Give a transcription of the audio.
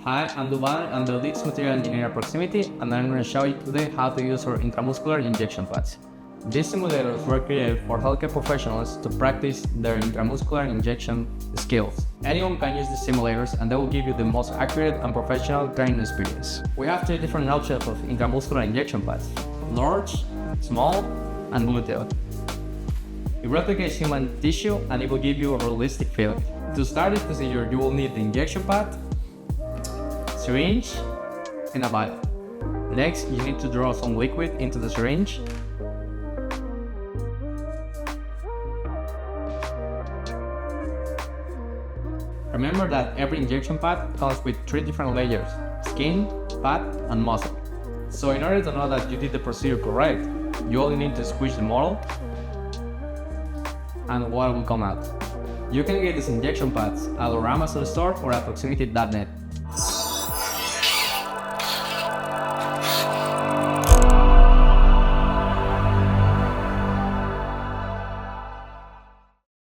Hi, I'm Duban, I'm the lead material engineer at ProxSimity, and I'm going to show you today how to use our intramuscular injection pads. These simulators were created for healthcare professionals to practice their intramuscular injection skills. Anyone can use these simulators and they will give you the most accurate and professional training experience. We have three different options of intramuscular injection pads: large, small, and gluteal. It replicates human tissue and it will give you a realistic feeling. To start this procedure, you will need the injection pad, syringe, and a vial. Next, you need to draw some liquid into the syringe. Remember that every injection pad comes with three different layers: skin, fat, and muscle. So in order to know that you did the procedure correct, you only need to squish the model and water will come out. You can get these injection pads at our Amazon store or at proximity.net.